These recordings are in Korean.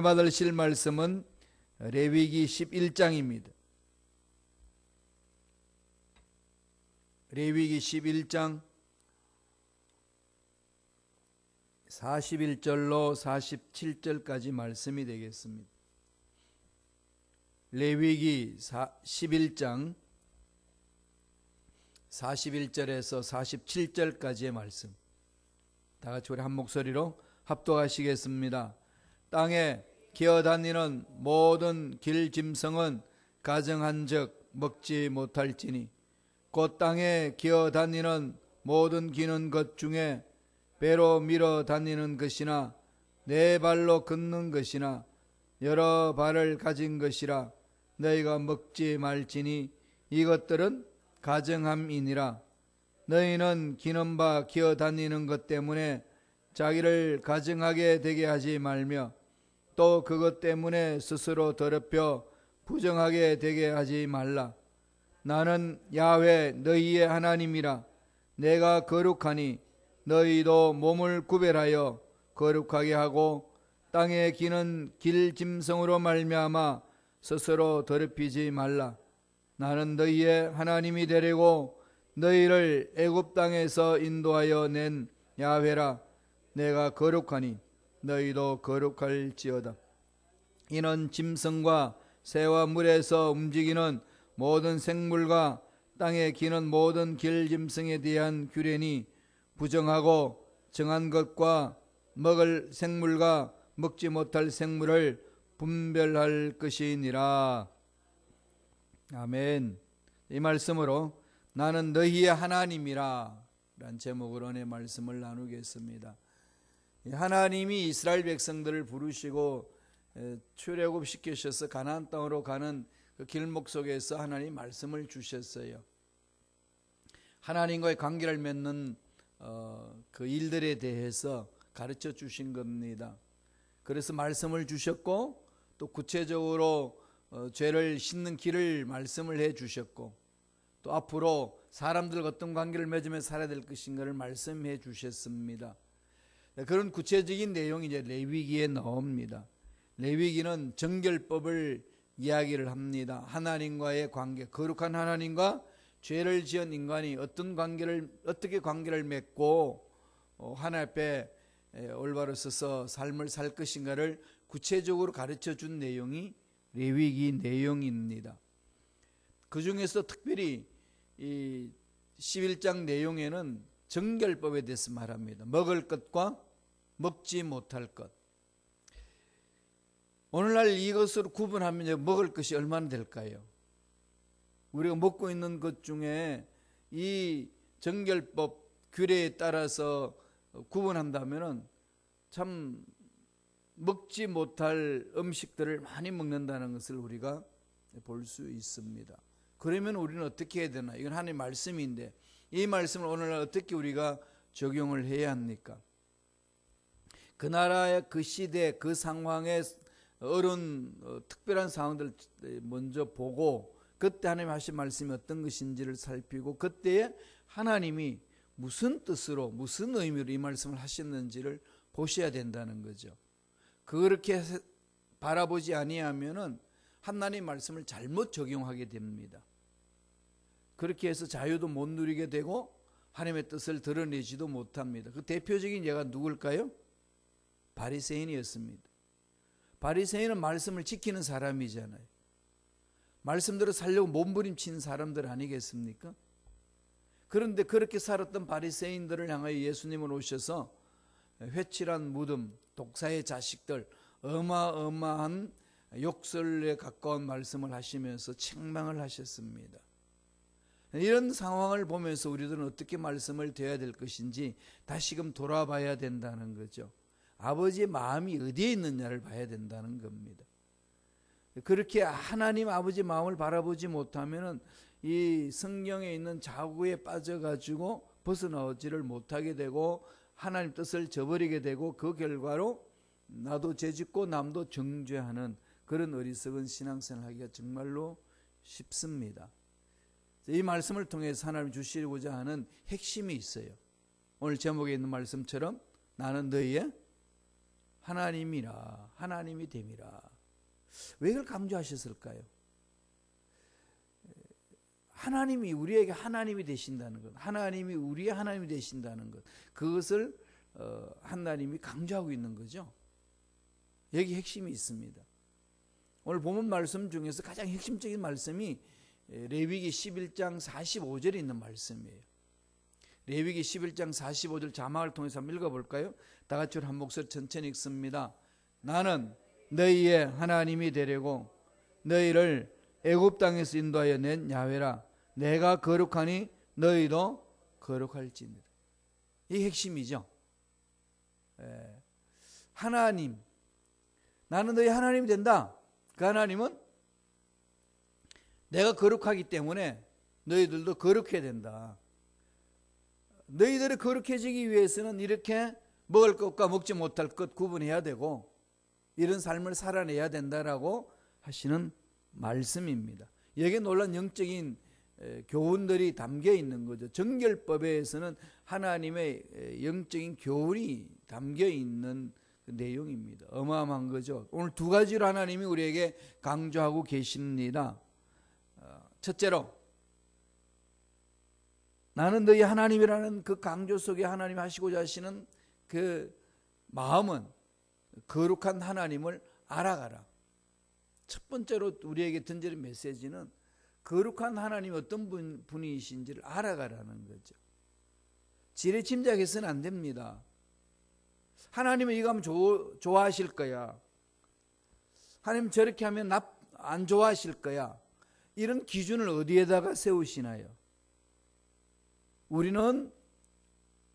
받으실 말씀은 레위기 11장입니다. 레위기 11장 41절로 47절까지 말씀이 되겠습니다. 레위기 11장 41절에서 47절까지의 말씀, 다 같이 우리 한 목소리로 합독하시겠습니다. 땅에 기어다니는 모든 길 짐승은 가정한즉 먹지 못할지니 곧 땅에 기어다니는 모든 기는 것 중에 배로 밀어 다니는 것이나 네 발로 걷는 것이나 여러 발을 가진 것이라 너희가 먹지 말지니 이것들은 가정함이니라. 너희는 기는 바 기어다니는 것 때문에 자기를 가증하게 되게 하지 말며 또 그것 때문에 스스로 더럽혀 부정하게 되게 하지 말라. 나는 야훼 너희의 하나님이라. 내가 거룩하니 너희도 몸을 구별하여 거룩하게 하고 땅에 기는 길 짐승으로 말미암아 스스로 더럽히지 말라. 나는 너희의 하나님이 되려고 너희를 애굽 땅에서 인도하여 낸 야훼라. 내가 거룩하니 너희도 거룩할지어다. 이는 짐승과 새와 물에서 움직이는 모든 생물과 땅에 기는 모든 길 짐승에 대한 규례니 부정하고 정한 것과 먹을 생물과 먹지 못할 생물을 분별할 것이니라. 아멘. 이 말씀으로 나는 너희의 하나님이라 라는 제목으로 내 말씀을 나누겠습니다. 하나님이 이스라엘 백성들을 부르시고 출애굽시키셔서 가나안 땅으로 가는 그 길목 속에서 하나님 말씀을 주셨어요. 하나님과의 관계를 맺는 그 일들에 대해서 가르쳐 주신 겁니다. 그래서 말씀을 주셨고 또 구체적으로 죄를 씻는 길을 말씀을 해 주셨고 또 앞으로 사람들과 어떤 관계를 맺으며 살아야 될 것인가를 말씀해 주셨습니다. 그런 구체적인 내용이 이제 레위기에 나옵니다. 레위기는 정결법을 이야기를 합니다. 하나님과의 관계, 거룩한 하나님과 죄를 지은 인간이 어떻게 관계를 맺고 하나님 앞에 올바로 서서 삶을 살 것인가를 구체적으로 가르쳐 준 내용이 레위기 내용입니다. 그 중에서 특별히 이 11장 내용에는 정결법에 대해서 말합니다. 먹을 것과 먹지 못할 것. 오늘날 이것으로 구분하면 먹을 것이 얼마나 될까요? 우리가 먹고 있는 것 중에 이 정결법 규례에 따라서 구분한다면 참 먹지 못할 음식들을 많이 먹는다는 것을 우리가 볼 수 있습니다. 그러면 우리는 어떻게 해야 되나? 이건 하나님의 말씀인데 이 말씀을 오늘날 어떻게 우리가 적용을 해야 합니까? 그 나라의 그 시대 그 상황에 어려운 특별한 상황들을 먼저 보고 그때 하나님 하신 말씀이 어떤 것인지를 살피고 그때에 하나님이 무슨 뜻으로 무슨 의미로 이 말씀을 하셨는지를 보셔야 된다는 거죠. 그렇게 바라보지 아니하면은 하나님 말씀을 잘못 적용하게 됩니다. 그렇게 해서 자유도 못 누리게 되고 하나님의 뜻을 드러내지도 못합니다. 그 대표적인 예가 누굴까요? 바리새인이었습니다. 바리새인은 말씀을 지키는 사람이잖아요. 말씀대로 살려고 몸부림치는 사람들 아니겠습니까? 그런데 그렇게 살았던 바리새인들을 향하여 예수님은 오셔서 회칠한 무덤, 독사의 자식들, 어마어마한 욕설에 가까운 말씀을 하시면서 책망을 하셨습니다. 이런 상황을 보면서 우리들은 어떻게 말씀을 드려야 될 것인지 다시금 돌아봐야 된다는 거죠. 아버지의 마음이 어디에 있느냐를 봐야 된다는 겁니다. 그렇게 하나님 아버지 마음을 바라보지 못하면 이 성경에 있는 자구에 빠져가지고 벗어나오지를 못하게 되고 하나님 뜻을 저버리게 되고 그 결과로 나도 죄짓고 남도 정죄하는 그런 어리석은 신앙생활을 하기가 정말로 쉽습니다. 이 말씀을 통해서 하나님 주시고자 하는 핵심이 있어요. 오늘 제목에 있는 말씀처럼 나는 너희의 하나님이라, 하나님이 됨이라. 왜 이걸 강조하셨을까요? 하나님이 우리에게 하나님이 되신다는 것, 하나님이 우리의 하나님이 되신다는 것, 그것을 하나님이 강조하고 있는 거죠. 여기 핵심이 있습니다. 오늘 본문 말씀 중에서 가장 핵심적인 말씀이 레위기 11장 45절에 있는 말씀이에요. 레위기 11장 45절 자막을 통해서 한번 읽어볼까요? 다 같이 한 목소리 천천히 읽습니다. 나는 너희의 하나님이 되려고 너희를 애굽 땅에서 인도하여 낸 야훼라. 내가 거룩하니 너희도 거룩할지니라. 이 핵심이죠. 하나님, 나는 너희 하나님이 된다. 그 하나님은 내가 거룩하기 때문에 너희들도 거룩해야 된다. 너희들이 거룩해지기 위해서는 이렇게 먹을 것과 먹지 못할 것 구분해야 되고 이런 삶을 살아내야 된다라고 하시는 말씀입니다. 여기에 놀란 영적인 교훈들이 담겨 있는 거죠. 정결법에서는 하나님의 영적인 교훈이 담겨 있는 그 내용입니다. 어마어마한 거죠. 오늘 두 가지로 하나님이 우리에게 강조하고 계십니다. 첫째로 나는 너희 하나님이라는 그 강조 속에 하나님이 하시고자 하시는 그 마음은 거룩한 하나님을 알아가라. 첫 번째로 우리에게 던지는 메시지는 거룩한 하나님이 어떤 분이신지를 알아가라는 거죠. 지레 짐작해서는 안 됩니다. 하나님은 이거 하면 좋아하실 거야. 하나님 저렇게 하면 안 좋아하실 거야. 이런 기준을 어디에다가 세우시나요? 우리는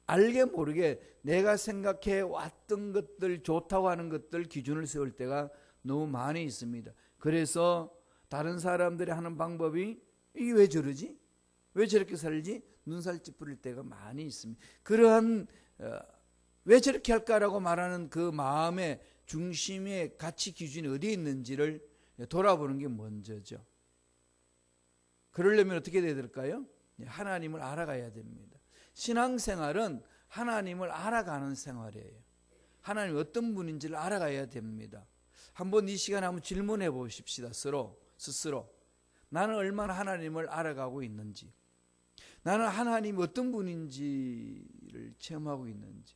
알게 모르게 내가 생각해 왔던 것들, 좋다고 하는 것들 기준을 세울 때가 너무 많이 있습니다. 그래서 다른 사람들이 하는 방법이 이게 왜 저러지? 왜 저렇게 살지? 눈살 찌푸릴 때가 많이 있습니다. 그러한 왜 저렇게 할까라고 말하는 그 마음의 중심의 가치 기준이 어디에 있는지를 돌아보는 게 먼저죠. 그러려면 어떻게 해야 될까요? 하나님을 알아가야 됩니다. 신앙생활은 하나님을 알아가는 생활이에요. 하나님이 어떤 분인지를 알아가야 됩니다. 한번 이 시간에 한번 질문해 보십시다. 스스로. 나는 얼마나 하나님을 알아가고 있는지, 나는 하나님이 어떤 분인지를 체험하고 있는지,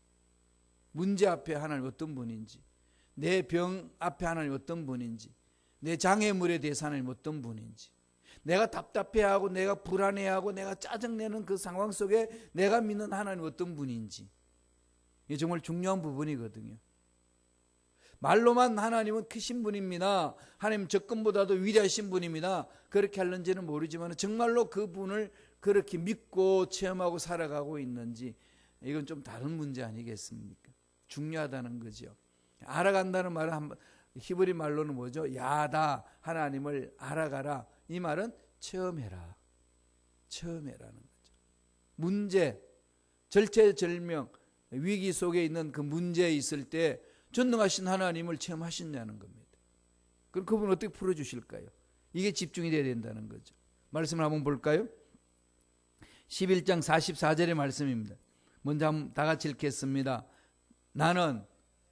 문제 앞에 하나님 어떤 분인지, 내 병 앞에 하나님 어떤 분인지, 내 장애물에 대해서 하나님 어떤 분인지, 내가 답답해하고 내가 불안해하고 내가 짜증내는 그 상황 속에 내가 믿는 하나님 어떤 분인지, 이게 정말 중요한 부분이거든요. 말로만 하나님은 크신 분입니다, 하나님 적금보다도 위대하신 분입니다, 그렇게 하는지는 모르지만 정말로 그분을 그렇게 믿고 체험하고 살아가고 있는지, 이건 좀 다른 문제 아니겠습니까? 중요하다는 거죠. 알아간다는 말은 히브리 말로는 뭐죠? 야다, 하나님을 알아가라. 이 말은 체험해라라는 거죠. 문제, 절체절명, 위기 속에 있는 그 문제에 있을 때 전능하신 하나님을 체험하셨냐는 겁니다. 그럼 그분은 어떻게 풀어주실까요? 이게 집중이 돼야 된다는 거죠. 말씀을 한번 볼까요? 11장 44절의 말씀입니다. 먼저 한번 다 같이 읽겠습니다. 나는,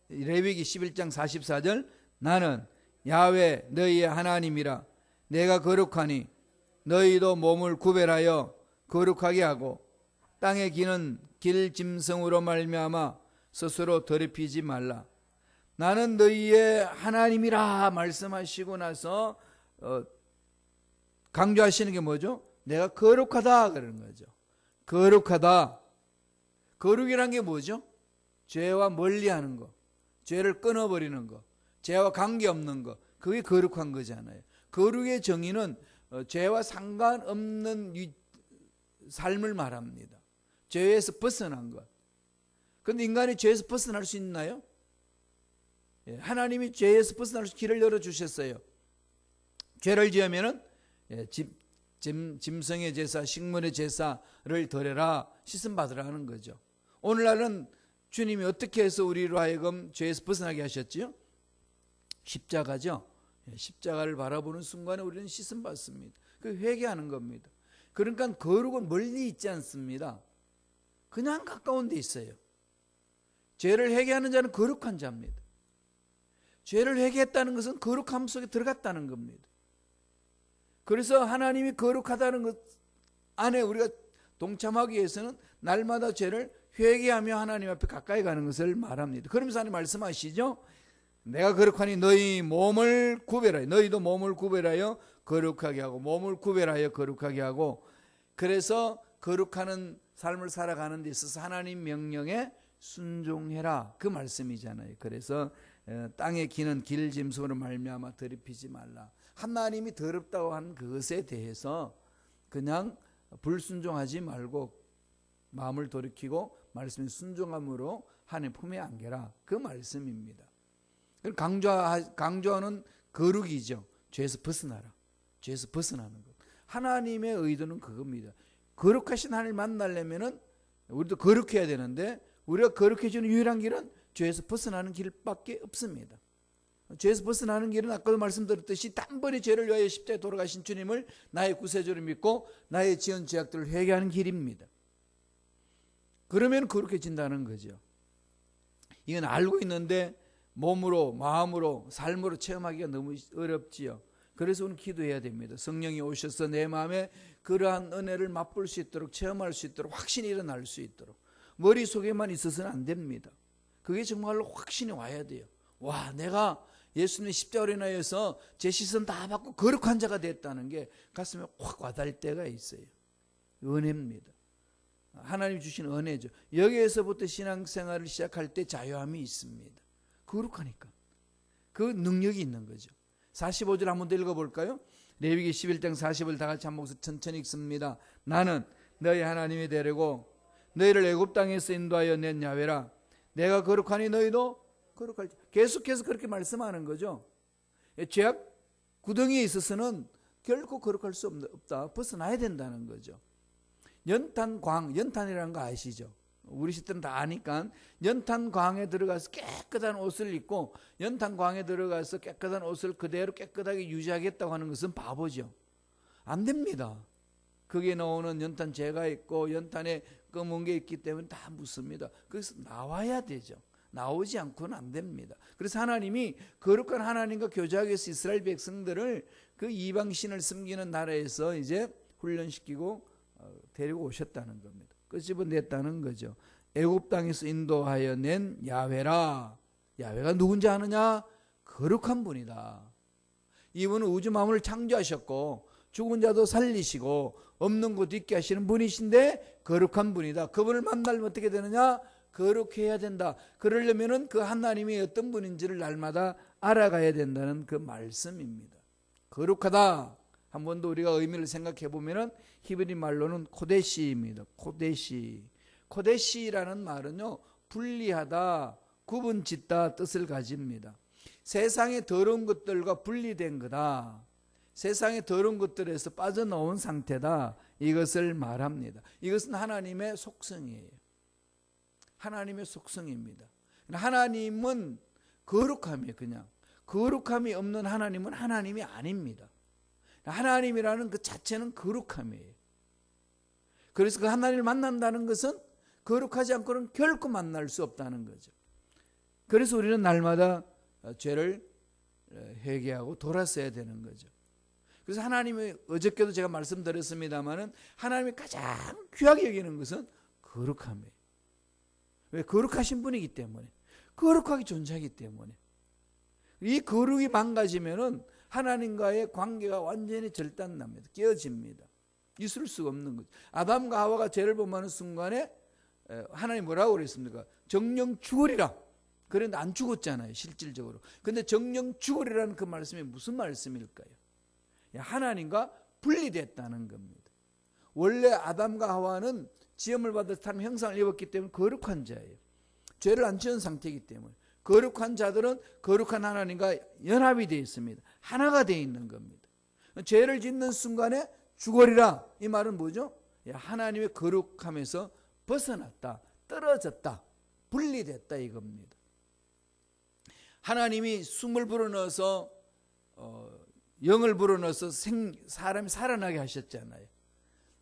레위기 11장 44절, 나는 야훼 너희의 하나님이라. 내가 거룩하니 너희도 몸을 구별하여 거룩하게 하고 땅에 기는 길짐승으로 말미암아 스스로 더럽히지 말라. 나는 너희의 하나님이라 말씀하시고 나서 강조하시는 게 뭐죠? 내가 거룩하다 그러는 거죠. 거룩하다. 거룩이란 게 뭐죠? 죄와 멀리하는 거, 죄를 끊어버리는 거, 죄와 관계없는 거, 그게 거룩한 거잖아요. 거룩의 정의는 죄와 상관없는 삶을 말합니다. 죄에서 벗어난 것. 그런데 인간이 죄에서 벗어날 수 있나요? 하나님이 죄에서 벗어날 수 길을 열어주셨어요. 죄를 지으면은 짐승의 제사, 식물의 제사를 드려라, 씻음 받으라는 거죠. 오늘날은 주님이 어떻게 해서 우리로 하여금 죄에서 벗어나게 하셨지요? 십자가죠. 십자가를 바라보는 순간에 우리는 씻음 받습니다. 그 회개하는 겁니다. 그러니까 거룩은 멀리 있지 않습니다. 그냥 가까운 데 있어요. 죄를 회개하는 자는 거룩한 자입니다. 죄를 회개했다는 것은 거룩함 속에 들어갔다는 겁니다. 그래서 하나님이 거룩하다는 것 안에 우리가 동참하기 위해서는 날마다 죄를 회개하며 하나님 앞에 가까이 가는 것을 말합니다. 그러면서 하나님 말씀하시죠. 내가 거룩하니 너희 몸을 구별하여, 너희도 몸을 구별하여 거룩하게 하고, 몸을 구별하여 거룩하게 하고, 그래서 거룩하는 삶을 살아가는 데 있어서 하나님 명령에 순종해라, 그 말씀이잖아요. 그래서 땅에 기는 길짐승으로 말미암아 더럽히지 말라. 하나님이 더럽다고 한 그것에 대해서 그냥 불순종하지 말고 마음을 돌이키고 말씀에 순종함으로 하나님 품에 안겨라, 그 말씀입니다. 강조하는 거룩이죠. 죄에서 벗어나라, 죄에서 벗어나는 것. 하나님의 의도는 그겁니다. 거룩하신 하나님을 만나려면은 우리도 거룩해야 되는데, 우리가 거룩해지는 유일한 길은 죄에서 벗어나는 길밖에 없습니다. 죄에서 벗어나는 길은 아까도 말씀드렸듯이 단번에 죄를 위하여 십자가에 돌아가신 주님을 나의 구세주로 믿고 나의 지은 죄악들을 회개하는 길입니다. 그러면 거룩해진다는 거죠. 이건 알고 있는데 몸으로, 마음으로, 삶으로 체험하기가 너무 어렵지요. 그래서 오늘 기도해야 됩니다. 성령이 오셔서 내 마음에 그러한 은혜를 맛볼 수 있도록, 체험할 수 있도록, 확신이 일어날 수 있도록. 머릿속에만 있어서는 안 됩니다. 그게 정말로 확신이 와야 돼요. 와, 내가 예수님의 십자가로 인하여서 제 시선 다 받고 거룩한 자가 됐다는 게 가슴에 확 와닿을 때가 있어요. 은혜입니다. 하나님 주신 은혜죠. 여기에서부터 신앙생활을 시작할 때 자유함이 있습니다. 거룩하니까. 그 능력이 있는 거죠. 45절 한 번 더 읽어볼까요? 레위기 11장 40을 다 같이 한 목소리 천천히 읽습니다. 나는 너희 하나님이 되려고 너희를 애굽 땅에서 인도하여 낸 야훼라. 내가 거룩하니 너희도 거룩할지. 계속해서 그렇게 말씀하는 거죠. 죄악 구덩이에 있어서는 결코 거룩할 수 없다. 벗어나야 된다는 거죠. 연탄광, 연탄이라는 거 아시죠? 우리 시대는 다 아니까 연탄광에 들어가서 깨끗한 옷을 입고 연탄광에 들어가서 깨끗한 옷을 그대로 깨끗하게 유지하겠다고 하는 것은 바보죠. 안 됩니다. 거기에 나오는 연탄재가 있고 연탄에 검은 게 있기 때문에 다 묻습니다. 그래서 나와야 되죠. 나오지 않고는 안 됩니다. 그래서 하나님이 거룩한 하나님과 교제하기 위해서 이스라엘 백성들을 그 이방신을 섬기는 나라에서 이제 훈련시키고 데리고 오셨다는 겁니다. 끄집어냈다는 거죠. 애굽 땅에서 인도하여 낸 야훼라. 야훼가 누군지 아느냐? 거룩한 분이다. 이분은 우주 만물을 창조하셨고 죽은 자도 살리시고 없는 것도 있게 하시는 분이신데 거룩한 분이다. 그분을 만나면 어떻게 되느냐? 거룩해야 된다. 그러려면은 그 하나님이 어떤 분인지를 날마다 알아가야 된다는 그 말씀입니다. 거룩하다. 한 번 더 우리가 의미를 생각해 보면은 히브리 말로는 코데시입니다. 코데시. 코데시라는 말은요, 분리하다, 구분짓다 뜻을 가집니다. 세상의 더러운 것들과 분리된 거다. 세상의 더러운 것들에서 빠져나온 상태다. 이것을 말합니다. 이것은 하나님의 속성이에요. 하나님의 속성입니다. 하나님은 거룩함이에요. 그냥 거룩함이 없는 하나님은 하나님이 아닙니다. 하나님이라는 그 자체는 거룩함이에요. 그래서 그 하나님을 만난다는 것은 거룩하지 않고는 결코 만날 수 없다는 거죠. 그래서 우리는 날마다 죄를 회개하고 돌아서야 되는 거죠. 그래서 하나님이 어저께도 제가 말씀드렸습니다마는 하나님이 가장 귀하게 여기는 것은 거룩함이에요. 왜? 거룩하신 분이기 때문에, 거룩하게 존재하기 때문에. 이 거룩이 망가지면은 하나님과의 관계가 완전히 절단납니다. 깨어집니다. 있을 수가 없는 거죠. 아담과 하와가 죄를 범하는 순간에 하나님 뭐라고 그랬습니까? 정령 죽으리라. 그런데 안 죽었잖아요, 실질적으로. 근데 정령 죽으리라는 그 말씀이 무슨 말씀일까요? 하나님과 분리됐다는 겁니다. 원래 아담과 하와는 지음을 받아 하나님의 형상을 입었기 때문에 거룩한 자예요. 죄를 안 지은 상태이기 때문에. 거룩한 자들은 거룩한 하나님과 연합이 되어 있습니다. 하나가 되어 있는 겁니다. 죄를 짓는 순간에 죽으리라. 이 말은 뭐죠? 하나님의 거룩함에서 벗어났다, 떨어졌다, 분리됐다 이겁니다. 하나님이 숨을 불어넣어서 영을 불어넣어서 사람이 살아나게 하셨잖아요.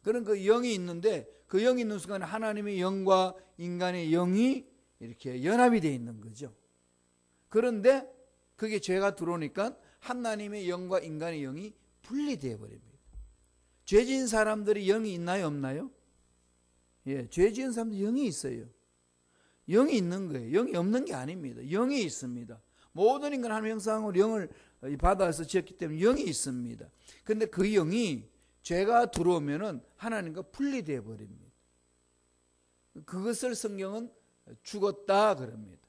그런 그 영이 있는데 그 영이 있는 순간에 하나님의 영과 인간의 영이 이렇게 연합이 되어 있는 거죠. 그런데 그게 죄가 들어오니까 하나님의 영과 인간의 영이 분리되어 버립니다. 죄 지은 사람들이 영이 있나요, 없나요? 예, 죄 지은 사람들 영이 있어요. 영이 있는 거예요. 영이 없는 게 아닙니다. 영이 있습니다. 모든 인간 하나님의 형상으로 영을 받아서 지었기 때문에 영이 있습니다. 그런데 그 영이 죄가 들어오면은 하나님과 분리되어 버립니다. 그것을 성경은 죽었다 그럽니다.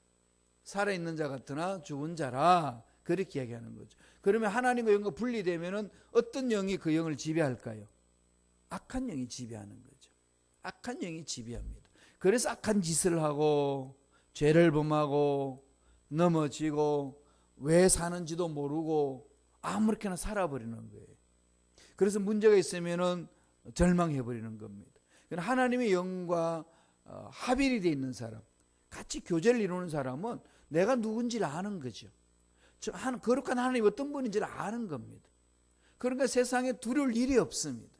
살아있는 자 같으나 죽은 자라, 그렇게 이야기하는 거죠. 그러면 하나님과 영과 분리되면은 어떤 영이 그 영을 지배할까요? 악한 영이 지배하는 거죠. 악한 영이 지배합니다. 그래서 악한 짓을 하고 죄를 범하고 넘어지고 왜 사는지도 모르고 아무렇게나 살아버리는 거예요. 그래서 문제가 있으면은 절망해버리는 겁니다. 하나님의 영과 합일이 되어 있는 사람, 같이 교제를 이루는 사람은 내가 누군지를 아는 거죠. 거룩한 하나님이 어떤 분인지를 아는 겁니다. 그러니까 세상에 두려울 일이 없습니다.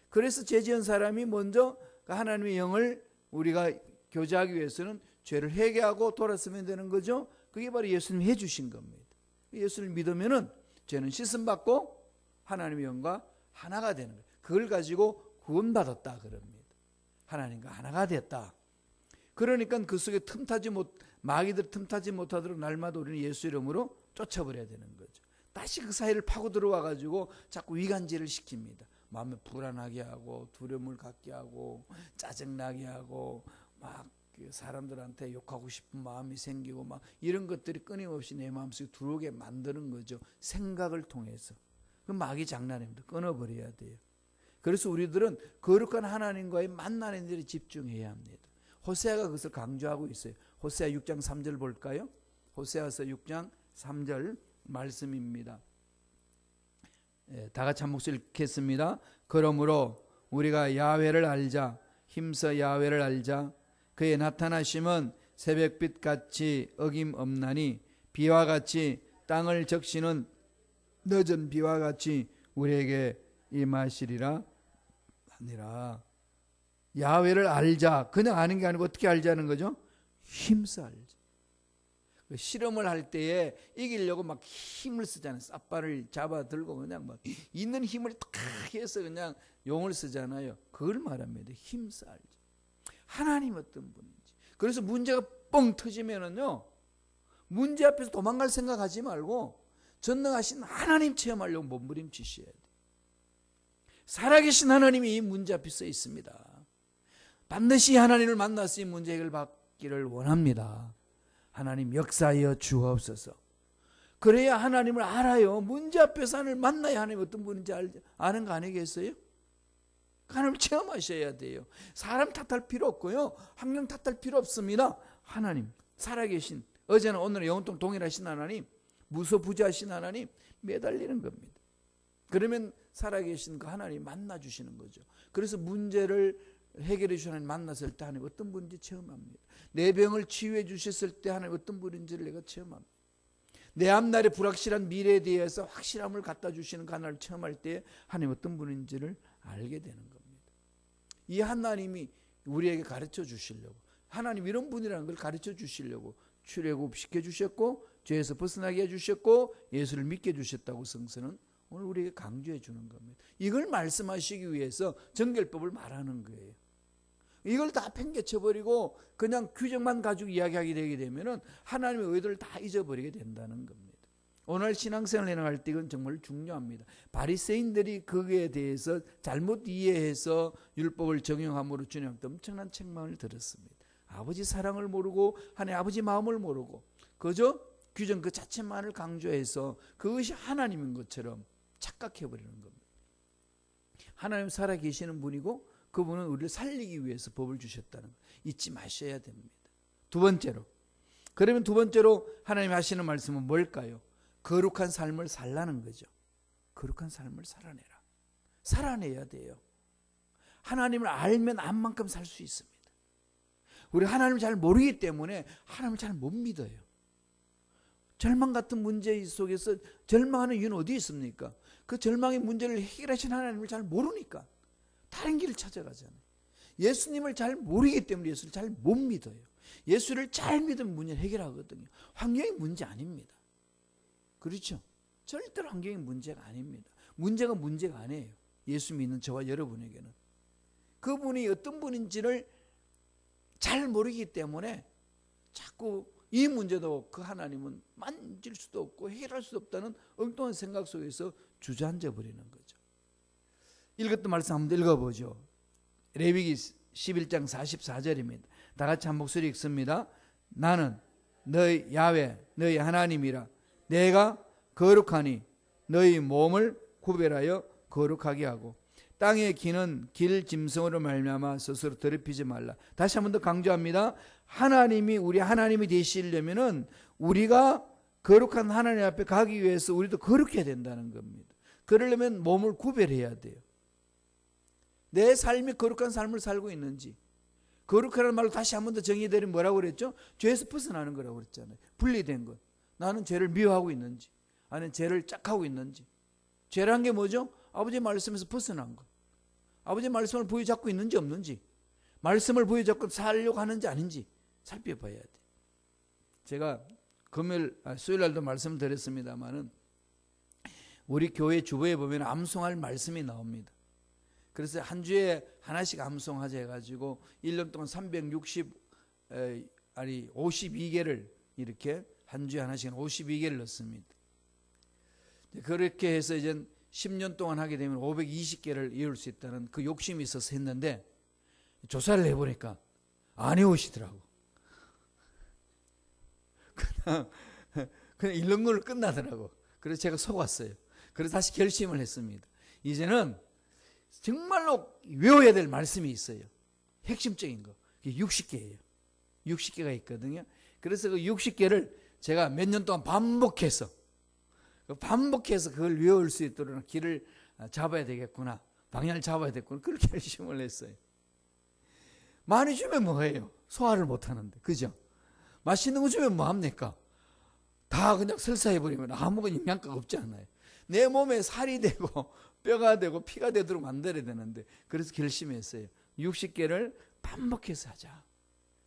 그래서 죄 지은 사람이 먼저 하나님의 영을 우리가 교제하기 위해서는 죄를 회개하고 돌아서면 되는 거죠. 그게 바로 예수님이 해주신 겁니다. 예수를 믿으면은 죄는 씻음받고 하나님의 영과 하나가 되는 거예요. 그걸 가지고 구원받았다 그럽니다. 하나님과 하나가 됐다. 그러니까 그 속에 마귀들 틈타지 못하도록 날마다 우리는 예수 이름으로 쫓아버려야 되는 거죠. 다시 그 사이를 파고 들어와 가지고 자꾸 위간질을 시킵니다. 마음에 불안하게 하고 두려움을 갖게 하고 짜증나게 하고 막 사람들한테 욕하고 싶은 마음이 생기고 막 이런 것들이 끊임없이 내 마음속에 들어오게 만드는 거죠. 생각을 통해서. 그 마귀 장난입니다. 끊어버려야 돼요. 그래서 우리들은 거룩한 하나님과의 만나는 일에 집중해야 합니다. 호세아가 그것을 강조하고 있어요. 호세아 6장 3절 볼까요? 호세아서 6장 3절 말씀입니다. 다 같이 한 목소리 읽겠습니다. 그러므로 우리가 야훼를 알자, 힘써 야훼를 알자. 그의 나타나심은 새벽빛 같이 어김없나니 비와 같이 땅을 적시는 늦은 비와 같이 우리에게 임하시리라 아니라. 야훼를 알자. 그냥 아는 게 아니고 어떻게 알자는 거죠? 힘써 알자. 실험을 할 때에 이기려고 막 힘을 쓰잖아요. 삿발을 잡아 들고 그냥 막 있는 힘을 탁 해서 그냥 용을 쓰잖아요. 그걸 말합니다. 힘써 알자. 하나님 어떤 분인지. 그래서 문제가 뻥 터지면은요, 문제 앞에서 도망갈 생각하지 말고 전능하신 하나님 체험하려고 몸부림치셔야 돼요. 살아계신 하나님이 이 문제 앞에 서 있습니다. 반드시 하나님을 만나서 이 문제 해결받기를 원합니다. 하나님 역사하여 주옵소서. 그래야 하나님을 알아요. 문제 앞에서 하나님을 만나야 하나님 어떤 분인지 아는 거 아니겠어요? 하나님을 체험하셔야 돼요. 사람 탓할 필요 없고요, 환경 탓할 필요 없습니다. 하나님 살아계신, 어제나 오늘은 영원토록 동일하신 하나님, 무소부지하신 하나님 매달리는 겁니다. 그러면 살아계신 그 하나님 만나주시는 거죠. 그래서 문제를 해결해 주시는 하나님 만났을 때 하나님 어떤 분인지 체험합니다. 내 병을 치유해 주셨을 때 하나님 어떤 분인지를 내가 체험합니다. 내 앞날의 불확실한 미래에 대해서 확실함을 갖다 주시는 그 하나님을 체험할 때 하나님 어떤 분인지를 알게 되는 겁니다. 이 하나님이 우리에게 가르쳐 주시려고, 하나님 이런 분이라는 걸 가르쳐 주시려고 출애굽시켜 주셨고 죄에서 벗어나게 해주셨고 예수를 믿게 해주셨다고 성서는 오늘 우리에게 강조해 주는 겁니다. 이걸 말씀하시기 위해서 정결법을 말하는 거예요. 이걸 다 팽개쳐버리고 그냥 규정만 가지고 이야기하게 되게 되면 하나님의 의도를 다 잊어버리게 된다는 겁니다. 오늘 신앙생활을 해나갈 때 이건 정말 중요합니다. 바리새인들이 거기에 대해서 잘못 이해해서 율법을 적용함으로 주님한테 엄청난 책망을 들었습니다. 아버지 사랑을 모르고 하나님 아버지 마음을 모르고 그저 규정 그 자체만을 강조해서 그것이 하나님인 것처럼 착각해버리는 겁니다. 하나님 살아계시는 분이고 그분은 우리를 살리기 위해서 법을 주셨다는 거 잊지 마셔야 됩니다. 두 번째로, 그러면 두 번째로 하나님이 하시는 말씀은 뭘까요? 거룩한 삶을 살라는 거죠. 거룩한 삶을 살아내라. 살아내야 돼요. 하나님을 알면 안 만큼 살 수 있습니다. 우리 하나님을 잘 모르기 때문에 하나님을 잘 못 믿어요. 절망 같은 문제 속에서 절망하는 이유는 어디 있습니까? 그 절망의 문제를 해결하신 하나님을 잘 모르니까 다른 길을 찾아가잖아요. 예수님을 잘 모르기 때문에 예수를 잘 못 믿어요. 예수를 잘 믿으면 문제를 해결하거든요. 환경이 문제 아닙니다. 그렇죠? 절대로 환경이 문제가 아닙니다. 문제가 아니에요. 예수 믿는 저와 여러분에게는. 그분이 어떤 분인지를 잘 모르기 때문에 자꾸 이 문제도 그 하나님은 만질 수도 없고 해결할 수도 없다는 엉뚱한 생각 속에서 주저앉아 버리는 거죠. 읽었던 말씀 한번 읽어보죠. 레위기 11장 44절입니다. 다 같이 한 목소리 읽습니다. 나는 너희 야훼 너희 하나님이라. 내가 거룩하니 너희 몸을 구별하여 거룩하게 하고 땅에 기는 길 짐승으로 말미암아 스스로 더럽히지 말라. 다시 한 번 더 강조합니다. 하나님이 우리 하나님이 되시려면은 우리가 거룩한 하나님 앞에 가기 위해서 우리도 거룩해야 된다는 겁니다. 그러려면 몸을 구별해야 돼요. 내 삶이 거룩한 삶을 살고 있는지. 거룩하라는 말로 다시 한 번 더 정의되면 뭐라고 그랬죠? 죄에서 벗어나는 거라고 그랬잖아요. 분리된 것. 나는 죄를 미워하고 있는지 아니면 죄를 짝하고 있는지. 죄란 게 뭐죠? 아버지의 말씀에서 벗어난 것. 아버지의 말씀을 부여잡고 있는지 없는지, 말씀을 부여잡고 살려고 하는지 아닌지 살펴봐야 돼. 제가 수요일 날도 말씀을 드렸습니다마는 우리 교회 주보에 보면 암송할 말씀이 나옵니다. 그래서 한 주에 하나씩 암송하자 해가지고 1년 동안 52개를 이렇게 한 주에 하나씩 52개를 넣습니다. 그렇게 해서 이제 10년 동안 하게 되면 520개를 이룰 수 있다는 그 욕심이 있어서 했는데 조사를 해보니까 안 해오시더라고. 그냥 읽는 걸로 끝나더라고. 그래서 제가 속았어요. 그래서 다시 결심을 했습니다. 이제는 정말로 외워야 될 말씀이 있어요. 핵심적인 거. 그게 60개예요. 60개가 있거든요. 그래서 그 60개를 제가 몇 년 동안 반복해서 그걸 외울 수 있도록 길을 잡아야 되겠구나. 방향을 잡아야 되겠구나. 그렇게 결심을 했어요. 많이 주면 뭐해요? 소화를 못하는데. 그죠? 맛있는 거 주면 뭐합니까? 다 그냥 설사해버리면 아무런 영양가가 없지 않아요. 내 몸에 살이 되고 뼈가 되고 피가 되도록 만들어야 되는데, 그래서 결심했어요. 60개를 반복해서 하자.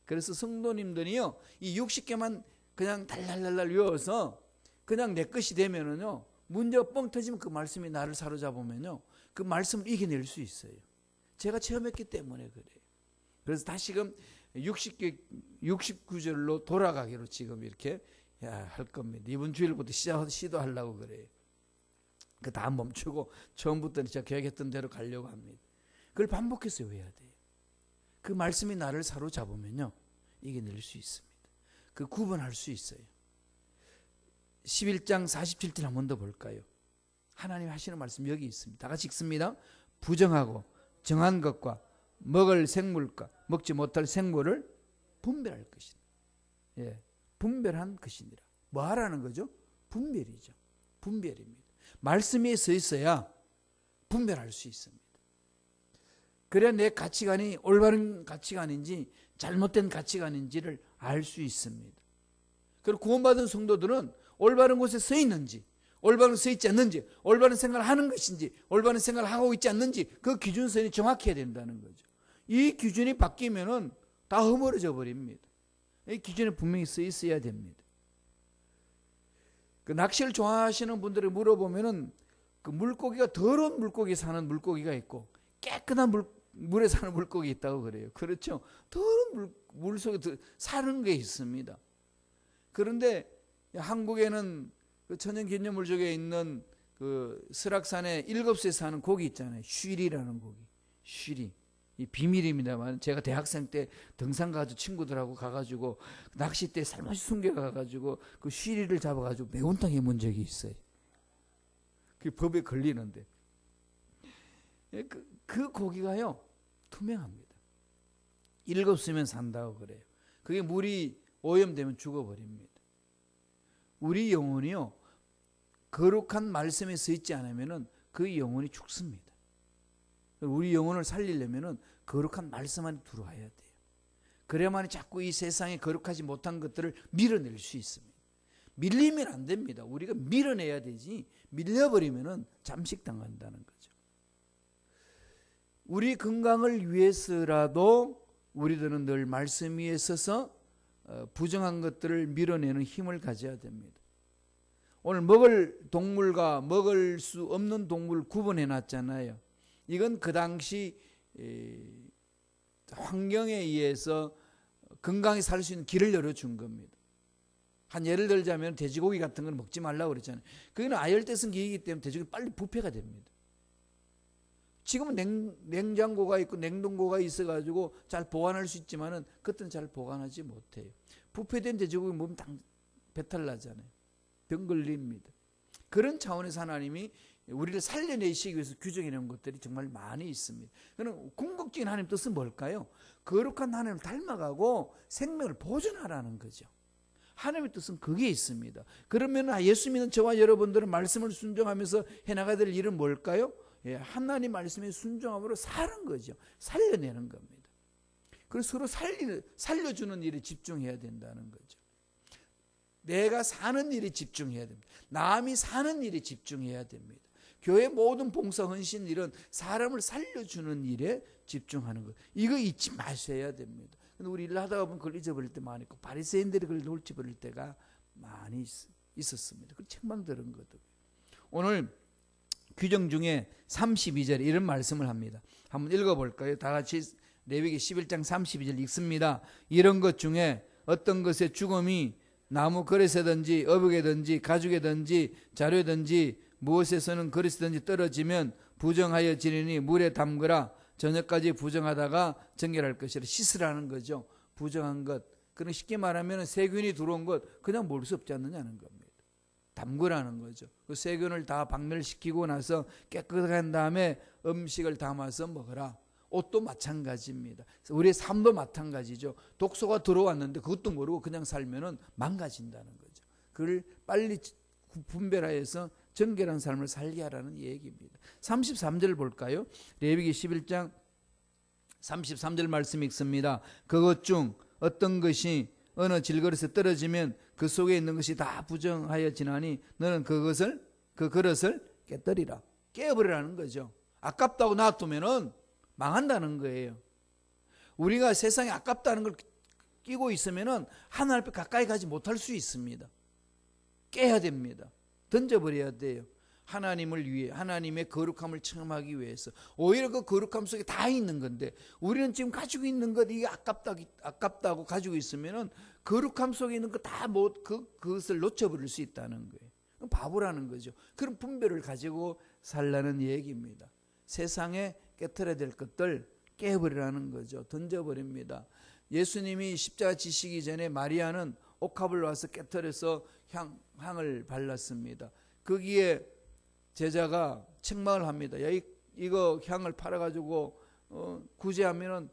그래서 성도님들이요, 이 60개만 그냥 달달달달 외워서 그냥 내 것이 되면은요, 문제가 뻥 터지면 그 말씀이 나를 사로잡으면요, 그 말씀을 이겨낼 수 있어요. 제가 체험했기 때문에 그래요. 그래서 다시금 69절로 돌아가기로 지금 이렇게 할 겁니다. 이번 주일부터 시도하려고 그래요. 그 다음 멈추고 처음부터 제가 계획했던 대로 가려고 합니다. 그걸 반복해서 외워야 돼요. 그 말씀이 나를 사로잡으면요, 이겨낼 수 있습니다. 그 구분할 수 있어요. 11장 47절 한 번 더 볼까요? 하나님 하시는 말씀 여기 있습니다. 다 같이 읽습니다. 부정하고 정한 것과 먹을 생물과 먹지 못할 생물을 분별할 것이다. 예, 분별한 것이니라. 뭐 하라는 거죠? 분별이죠. 분별입니다. 말씀에 서 있어야 분별할 수 있습니다. 그래야 내 가치관이 올바른 가치관인지 잘못된 가치관인지를 알 수 있습니다. 그리고 구원받은 성도들은 올바른 곳에 서 있는지, 올바른 서 있지 않는지, 올바른 생각을 하는 것인지, 올바른 생각을 하고 있지 않는지, 그 기준선이 정확해야 된다는 거죠. 이 기준이 바뀌면은 다 허물어져 버립니다. 이 기준에 분명히 써 있어야 됩니다. 그 낚시를 좋아하시는 분들이 물어보면은 그 물고기가 더러운 물고기 사는 물고기가 있고 깨끗한 물에 사는 물고기 있다고 그래요. 그렇죠? 더러운 물 속에 사는 게 있습니다. 그런데 한국에는 그 천연기념물 쪽에 있는 그 설악산에 7수에 사는 고기 있잖아요. 쉬리라는 고기. 쉬리. 이 비밀입니다만 제가 대학생 때 등산 가지고 친구들하고 가가지고 낚싯대 살며시 숨겨가가지고 그 쉬리를 잡아가지고 매운탕 해본 적이 있어요. 그 법에 걸리는데 그 고기가요 투명합니다. 7수면 산다고 그래요. 그게 물이 오염되면 죽어버립니다. 우리 영혼이요, 거룩한 말씀에 서 있지 않으면 그 영혼이 죽습니다. 우리 영혼을 살리려면 거룩한 말씀 안에 들어와야 돼요. 그래야만 자꾸 이 세상에 거룩하지 못한 것들을 밀어낼 수 있습니다. 밀리면 안 됩니다. 우리가 밀어내야 되지, 밀려버리면 잠식당한다는 거죠. 우리 건강을 위해서라도 우리들은 늘 말씀 위에 서서 부정한 것들을 밀어내는 힘을 가져야 됩니다. 오늘 먹을 동물과 먹을 수 없는 동물 구분해 놨잖아요. 이건 그 당시 환경에 의해서 건강히 살 수 있는 길을 열어준 겁니다. 한 예를 들자면 돼지고기 같은 건 먹지 말라고 그랬잖아요. 그건 아열대성 기이기 때문에 돼지고기 빨리 부패가 됩니다. 지금은 냉장고가 있고 냉동고가 있어가지고 잘 보관할 수 있지만은 그때는 잘 보관하지 못해요. 부패된 돼지고기 먹으면 배탈 나잖아요. 병 걸립니다. 그런 차원에서 하나님이 우리를 살려내시기 위해서 규정해 놓은 것들이 정말 많이 있습니다. 그럼 궁극적인 하나님 뜻은 뭘까요? 거룩한 하나님을 닮아가고 생명을 보존하라는 거죠. 하나님의 뜻은 그게 있습니다. 그러면 예수 믿는 저와 여러분들은 말씀을 순종하면서 해나가야 될 일은 뭘까요? 하나님 말씀에 순종함으로 사는 거죠. 살려내는 겁니다. 그래서 서로 살려주는 일에 집중해야 된다는 거죠. 내가 사는 일에 집중해야 됩니다. 남이 사는 일에 집중해야 됩니다. 교회 모든 봉사 헌신 일은 사람을 살려주는 일에 집중하는 것. 이거 잊지 마셔야 됩니다. 근데 우리 일 하다가 보면 그걸 잊어버릴 때 많이 있고 바리새인들이 그걸 놓쳐버릴 때가 많이 있었습니다. 그 책망 들은 거죠. 오늘 규정 중에 32절에 이런 말씀을 합니다. 한번 읽어볼까요? 다 같이 레위기 11장 32절 읽습니다. 이런 것 중에 어떤 것의 죽음이 나무 그릇에든지 어복에든지 가죽에든지 자루에든지 무엇에서는 그릇이든지 떨어지면 부정하여 지내니 물에 담그라. 저녁까지 부정하다가 정결할 것이라. 씻으라는 거죠. 부정한 것. 그럼 쉽게 말하면 세균이 들어온 것 그냥 먹을 수 없지 않느냐는 겁니다. 담그라는 거죠. 그 세균을 다 박멸시키고 나서 깨끗하게 한 다음에 음식을 담아서 먹어라. 옷도 마찬가지입니다. 우리의 삶도 마찬가지죠. 독소가 들어왔는데 그것도 모르고 그냥 살면은 망가진다는 거죠. 그걸 빨리 분별하여서 정결한 삶을 살게 하라는 얘기입니다. 33절 볼까요? 레위기 11장 33절 말씀 읽습니다. 그것 중 어떤 것이 어느 질그릇에 떨어지면 그 속에 있는 것이 다 부정하여 지나니 너는 그 그릇을 깨뜨리라. 깨버리라는 거죠. 아깝다고 놔두면은 망한다는 거예요. 우리가 세상에 아깝다는 걸 끼고 있으면은 하나님 앞에 가까이 가지 못할 수 있습니다. 깨야 됩니다. 던져버려야 돼요. 하나님을 위해, 하나님의 거룩함을 체험하기 위해서. 오히려 그 거룩함 속에 다 있는 건데 우리는 지금 가지고 있는 것 이게 아깝다고 가지고 있으면은 거룩함 속에 있는 거 다 그것을 놓쳐버릴 수 있다는 거예요. 바보라는 거죠. 그런 분별을 가지고 살라는 얘기입니다. 세상에 깨트려야 될 것들 깨버리라는 거죠. 던져버립니다. 예수님이 십자가 지시기 전에 마리아는 옥합을 와서 깨트려서 향을 발랐습니다. 거기에 제자가 책망을 합니다. 야, 이거 향을 팔아가지고 구제하면은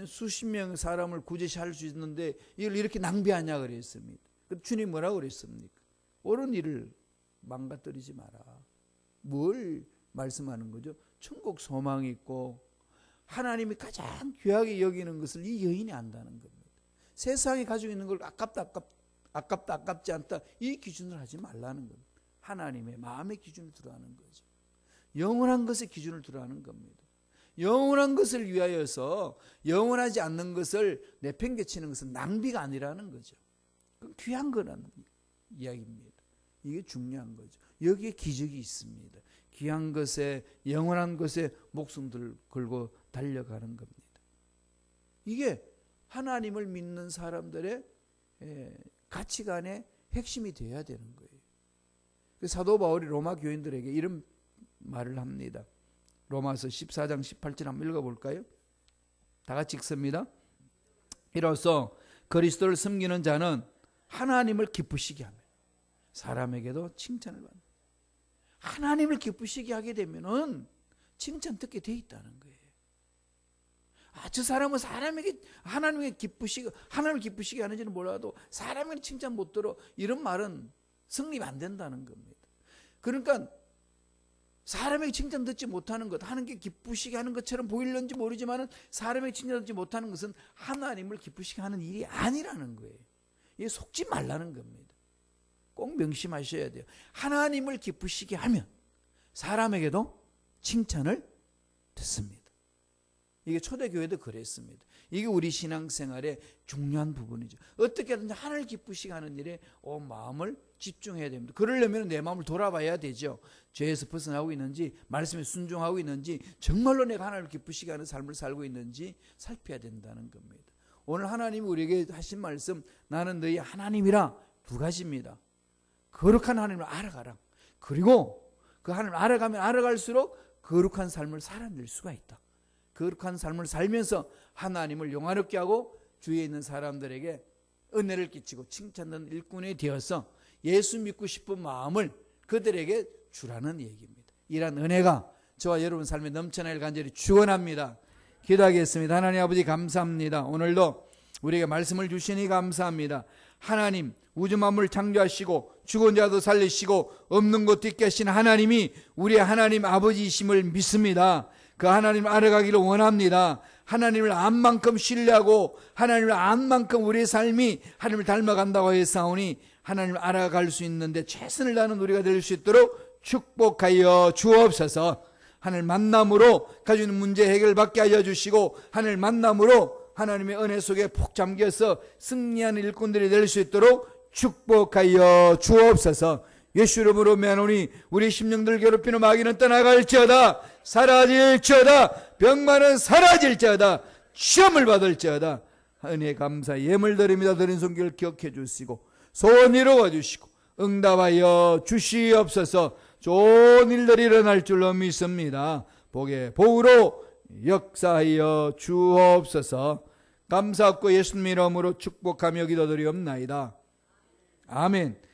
수십 명 사람을 구제할 수 있는데 이걸 이렇게 낭비하냐 그랬습니다. 주님 뭐라고 그랬습니까? 옳은 일을 망가뜨리지 마라. 뭘 말씀하는 거죠? 천국 소망이 있고 하나님이 가장 귀하게 여기는 것을 이 여인이 안다는 겁니다. 세상에 가지고 있는 걸 아깝지 않다 이 기준을 하지 말라는 겁니다. 하나님의 마음의 기준을 두라는 거죠. 영원한 것의 기준을 두라는 겁니다. 영원한 것을 위하여서 영원하지 않는 것을 내팽개치는 것은 낭비가 아니라는 거죠. 그건 귀한 거라는 이야기입니다. 이게 중요한 거죠. 여기에 기적이 있습니다. 귀한 것에 영원한 것에 목숨들 걸고 달려가는 겁니다. 이게 하나님을 믿는 사람들의 가치관의 핵심이 되어야 되는 거예요. 사도 바울이 로마 교인들에게 이런 말을 합니다. 로마서 14장 18절 한번 읽어볼까요? 다 같이 읽습니다. 이로써 그리스도를 섬기는 자는 하나님을 기쁘시게 하며 사람에게도 칭찬을 받는. 하나님을 기쁘시게 하게 되면은 칭찬 듣게 돼 있다는 거예요. 저 사람은 하나님을 기쁘시게 하는지는 몰라도 사람에게 칭찬 못 들어. 이런 말은 성립 안 된다는 겁니다. 그러니까 사람에게 칭찬 듣지 못하는 것, 하나님께 기쁘시게 하는 것처럼 보일는지 모르지만 사람에게 칭찬 듣지 못하는 것은 하나님을 기쁘시게 하는 일이 아니라는 거예요. 이게 속지 말라는 겁니다. 꼭 명심하셔야 돼요. 하나님을 기쁘시게 하면 사람에게도 칭찬을 듣습니다. 이게 초대교회도 그랬습니다. 이게 우리 신앙생활의 중요한 부분이죠. 어떻게든지 하나님을 기쁘시게 하는 일에 온 마음을 집중해야 됩니다. 그러려면 내 마음을 돌아봐야 되죠. 죄에서 벗어나고 있는지, 말씀에 순종하고 있는지, 정말로 내가 하나님을 기쁘시게 하는 삶을 살고 있는지 살펴야 된다는 겁니다. 오늘 하나님이 우리에게 하신 말씀, 나는 너희 하나님이라, 두 가지입니다. 거룩한 하나님을 알아가라. 그리고 그 하나님을 알아가면 알아갈수록 거룩한 삶을 살아낼 수가 있다. 거룩한 삶을 살면서 하나님을 영화롭게 하고 주위에 있는 사람들에게 은혜를 끼치고 칭찬받는 일꾼이 되어서 예수 믿고 싶은 마음을 그들에게 주라는 얘기입니다. 이런 은혜가 저와 여러분 삶에 넘쳐나길 간절히 축원합니다. 기도하겠습니다. 하나님 아버지 감사합니다. 오늘도 우리에게 말씀을 주시니 감사합니다. 하나님, 우주 만물을 창조하시고 죽은 자도 살리시고 없는 것도 있게 하신 하나님이 우리의 하나님 아버지이심을 믿습니다. 그 하나님을 알아가기를 원합니다. 하나님을 안 만큼 신뢰하고 하나님을 안 만큼 우리의 삶이 하나님을 닮아간다고 했사오니 하나님을 알아갈 수 있는데 최선을 다하는 우리가 될 수 있도록 축복하여 주옵소서. 하나님 만남으로 가지고 있는 문제 해결받게 하여 주시고 하나님 만남으로 하나님의 은혜 속에 푹 잠겨서 승리하는 일꾼들이 될 수 있도록 축복하여 주옵소서. 예수 이름으로 면하노니 우리 심령들 괴롭히는 마귀는 떠나갈지어다, 사라질지어다, 병만은 사라질지어다, 시험을 받을지어다. 은혜 감사 예물 드립니다. 드린 손길 기억해 주시고 소원 이루어 주시고 응답하여 주시옵소서. 좋은 일들이 일어날 줄로 믿습니다. 복의 복으로 역사하여 주옵소서. 감사하고 예수님 이름으로 축복하며 기도드리옵나이다. 아멘.